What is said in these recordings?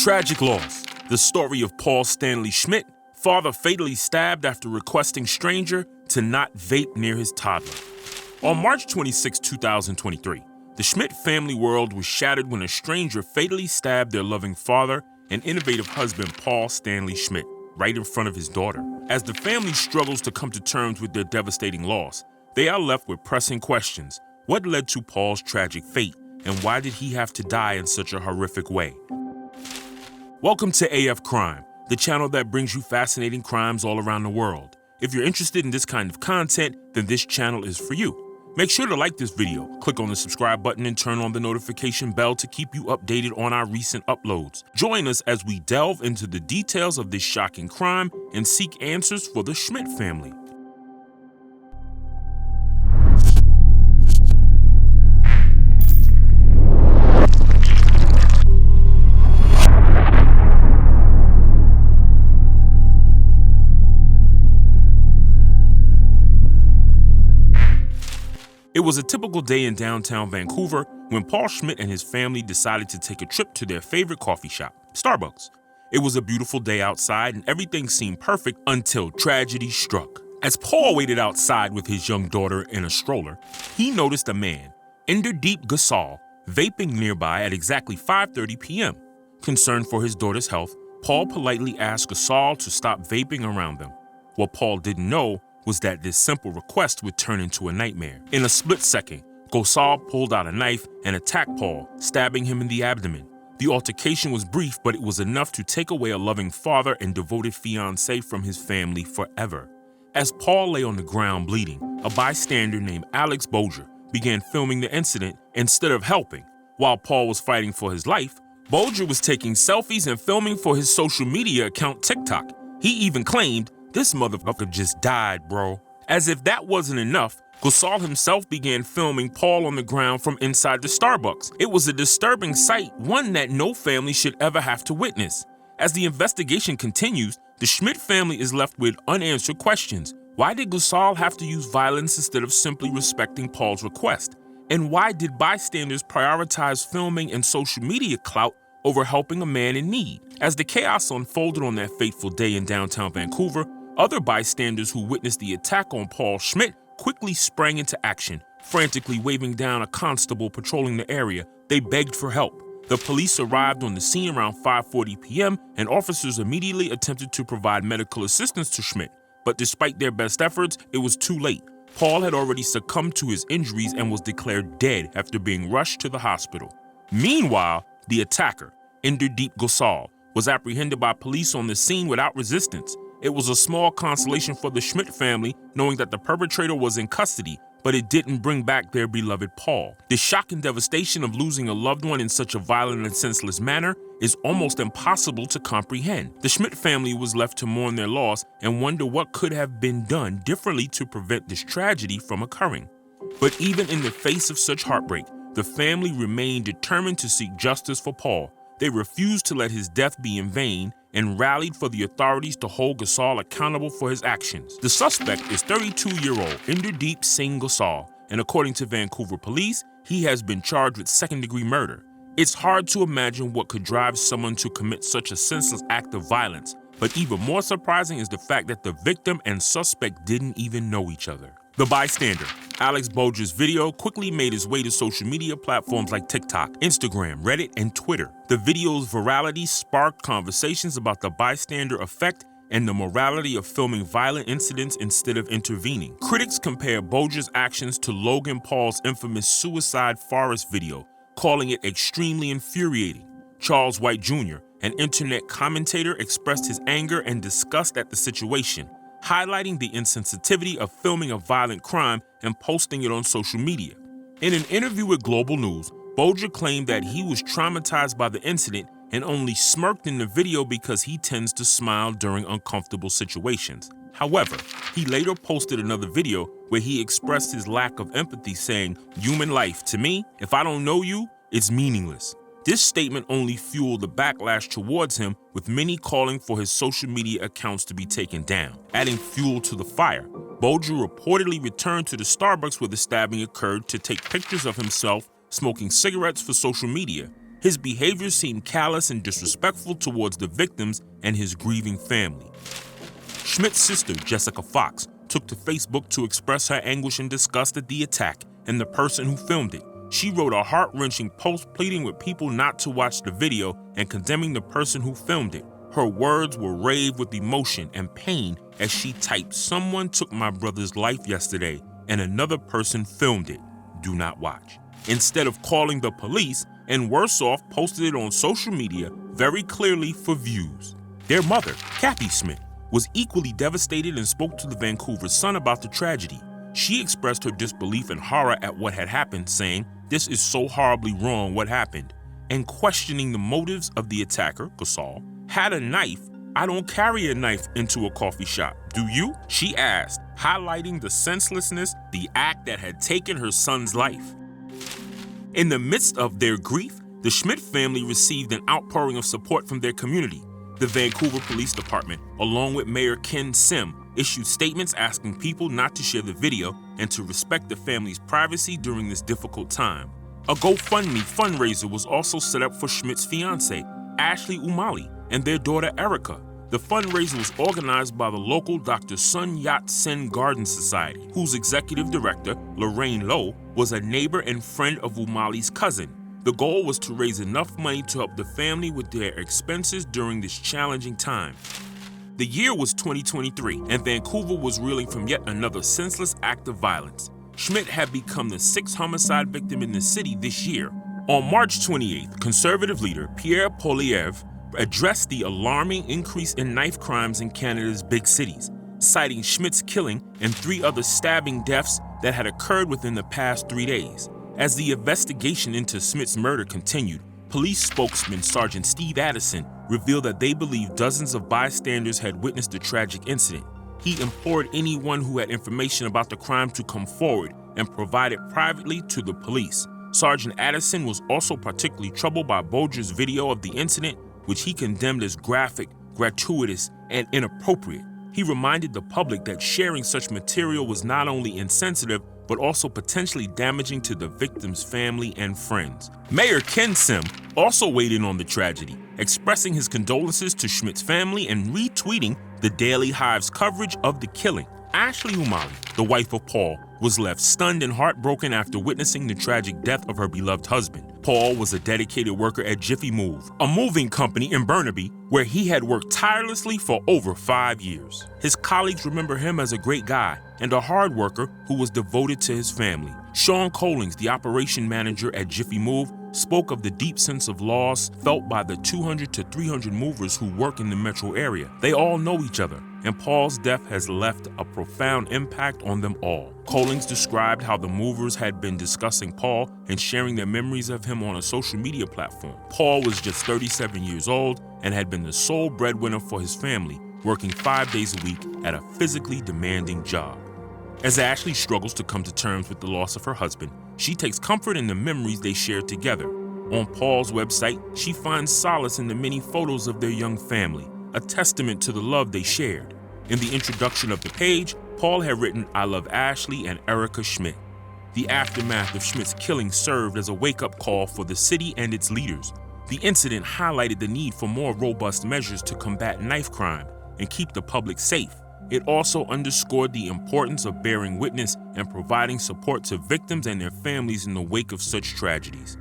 Tragic loss. The story of Paul Stanley Schmidt, father fatally stabbed after requesting stranger to not vape near his toddler. On March 26, 2023, the Schmidt family world was shattered when a stranger fatally stabbed their loving father and innovative husband Paul Stanley Schmidt right in front of his daughter. As the family struggles to come to terms with their devastating loss, they are left with pressing questions. What led to Paul's tragic fate, and why did he have to die in such a horrific way? Welcome to AF Crime, the channel that brings you fascinating crimes all around the world. If you're interested in this kind of content, then this channel is for you. Make sure to like this video, click on the subscribe button, and turn on the notification bell to keep you updated on our recent uploads. Join us as we delve into the details of this shocking crime and seek answers for the Schmidt family. It was a typical day in downtown Vancouver when Paul Schmidt and his family decided to take a trip to their favorite coffee shop, Starbucks. It was a beautiful day outside and everything seemed perfect until tragedy struck. As Paul waited outside with his young daughter in a stroller, he noticed a man, Inderdeep Gasol, vaping nearby at exactly 5:30 p.m. Concerned for his daughter's health, Paul politely asked Gasol to stop vaping around them. What Paul didn't know was that this simple request would turn into a nightmare. In a split second, Gasol pulled out a knife and attacked Paul, stabbing him in the abdomen. The altercation was brief, but it was enough to take away a loving father and devoted fiancé from his family forever. As Paul lay on the ground bleeding, a bystander named Alex Bolger began filming the incident instead of helping. While Paul was fighting for his life, Bolger was taking selfies and filming for his social media account TikTok. He even claimed, "This motherfucker just died, bro." As if that wasn't enough, Gasol himself began filming Paul on the ground from inside the Starbucks. It was a disturbing sight, one that no family should ever have to witness. As the investigation continues, the Schmidt family is left with unanswered questions. Why did Gasol have to use violence instead of simply respecting Paul's request? And why did bystanders prioritize filming and social media clout over helping a man in need? As the chaos unfolded on that fateful day in downtown Vancouver, other bystanders who witnessed the attack on Paul Schmidt quickly sprang into action. Frantically waving down a constable patrolling the area, they begged for help. The police arrived on the scene around 5:40 p.m. and officers immediately attempted to provide medical assistance to Schmidt. But despite their best efforts, it was too late. Paul had already succumbed to his injuries and was declared dead after being rushed to the hospital. Meanwhile, the attacker, Inderdeep Gasol, was apprehended by police on the scene without resistance. It was a small consolation for the Schmidt family knowing that the perpetrator was in custody, but it didn't bring back their beloved Paul. The shock and devastation of losing a loved one in such a violent and senseless manner is almost impossible to comprehend. The Schmidt family was left to mourn their loss and wonder what could have been done differently to prevent this tragedy from occurring. But even in the face of such heartbreak, the family remained determined to seek justice for Paul. They refused to let his death be in vain and rallied for the authorities to hold Gasol accountable for his actions. The suspect is 32-year-old Inderdeep Singh Gasol, and according to Vancouver police, he has been charged with second-degree murder. It's hard to imagine what could drive someone to commit such a senseless act of violence, but even more surprising is the fact that the victim and suspect didn't even know each other. The bystander, Alex Bolger's video, quickly made his way to social media platforms like TikTok, Instagram, Reddit, and Twitter. The video's virality sparked conversations about the bystander effect and the morality of filming violent incidents instead of intervening. Critics compare Bolger's actions to Logan Paul's infamous Suicide Forest video, calling it extremely infuriating. Charles White Jr., an internet commentator, expressed his anger and disgust at the situation, highlighting the insensitivity of filming a violent crime and posting it on social media. In an interview with Global News, Bolger claimed that he was traumatized by the incident and only smirked in the video because he tends to smile during uncomfortable situations. However, he later posted another video where he expressed his lack of empathy, saying, "Human life, to me, if I don't know you, it's meaningless." This statement only fueled the backlash towards him, with many calling for his social media accounts to be taken down. Adding fuel to the fire, Bolger reportedly returned to the Starbucks where the stabbing occurred to take pictures of himself smoking cigarettes for social media. His behavior seemed callous and disrespectful towards the victims and his grieving family. Schmidt's sister, Jessica Fox, took to Facebook to express her anguish and disgust at the attack and the person who filmed it. She wrote a heart-wrenching post pleading with people not to watch the video and condemning the person who filmed it. Her words were raved with emotion and pain as she typed, "Someone took my brother's life yesterday and another person filmed it. Do not watch." Instead of calling the police, and worse off, posted it on social media very clearly for views. Their mother, Kathy Schmidt, was equally devastated and spoke to the Vancouver Sun about the tragedy. She expressed her disbelief and horror at what had happened, saying, "This is so horribly wrong what happened," and questioning the motives of the attacker, Gasol. "Had a knife. I don't carry a knife into a coffee shop. Do you?" she asked, highlighting the senselessness, the act that had taken her son's life. In the midst of their grief, the Schmidt family received an outpouring of support from their community. The Vancouver Police Department, along with Mayor Ken Sim, issued statements asking people not to share the video and to respect the family's privacy during this difficult time. A GoFundMe fundraiser was also set up for Schmidt's fiancée, Ashley Umali, and their daughter Erica. The fundraiser was organized by the local Dr. Sun Yat-sen Garden Society, whose executive director, Lorraine Lowe, was a neighbor and friend of Umali's cousin. The goal was to raise enough money to help the family with their expenses during this challenging time. The year was 2023, and Vancouver was reeling from yet another senseless act of violence. Schmidt had become the 6th homicide victim in the city this year. On March 28th, conservative leader Pierre Poilievre addressed the alarming increase in knife crimes in Canada's big cities, citing Schmidt's killing and 3 other stabbing deaths that had occurred within the past 3 days. As the investigation into Schmidt's murder continued, police spokesman Sergeant Steve Addison revealed that they believe dozens of bystanders had witnessed the tragic incident. He implored anyone who had information about the crime to come forward and provide it privately to the police. Sergeant Addison was also particularly troubled by Bolger's video of the incident, which he condemned as graphic, gratuitous, and inappropriate. He reminded the public that sharing such material was not only insensitive, but also potentially damaging to the victim's family and friends. Mayor Ken Sim also weighed in on the tragedy, expressing his condolences to Schmidt's family and retweeting the Daily Hive's coverage of the killing. Ashley Umali, the wife of Paul, was left stunned and heartbroken after witnessing the tragic death of her beloved husband. Paul was a dedicated worker at Jiffy Move, a moving company in Burnaby, where he had worked tirelessly for over 5 years. His colleagues remember him as a great guy and a hard worker who was devoted to his family. Sean Collings, the operation manager at Jiffy Move, spoke of the deep sense of loss felt by the 200 to 300 movers who work in the metro area. They all know each other, and Paul's death has left a profound impact on them all. Collings described how the movers had been discussing Paul and sharing their memories of him on a social media platform. Paul was just 37 years old and had been the sole breadwinner for his family, working 5 days a week at a physically demanding job. As Ashley struggles to come to terms with the loss of her husband, she takes comfort in the memories they shared together. On Paul's website, she finds solace in the many photos of their young family, a testament to the love they shared. In the introduction of the page, Paul had written, "I love Ashley and Erica Schmidt." The aftermath of Schmidt's killing served as a wake-up call for the city and its leaders. The incident highlighted the need for more robust measures to combat knife crime and keep the public safe. It also underscored the importance of bearing witness and providing support to victims and their families in the wake of such tragedies.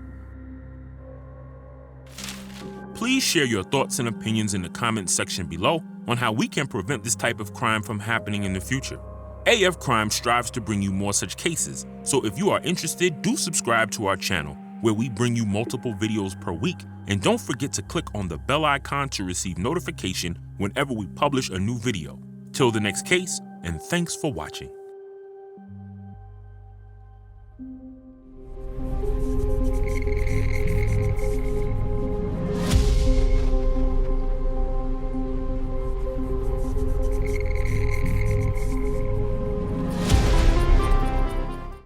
Please share your thoughts and opinions in the comments section below on how we can prevent this type of crime from happening in the future. AF Crime strives to bring you more such cases, so if you are interested, do subscribe to our channel, where we bring you multiple videos per week, and don't forget to click on the bell icon to receive notification whenever we publish a new video. Till the next case, and thanks for watching.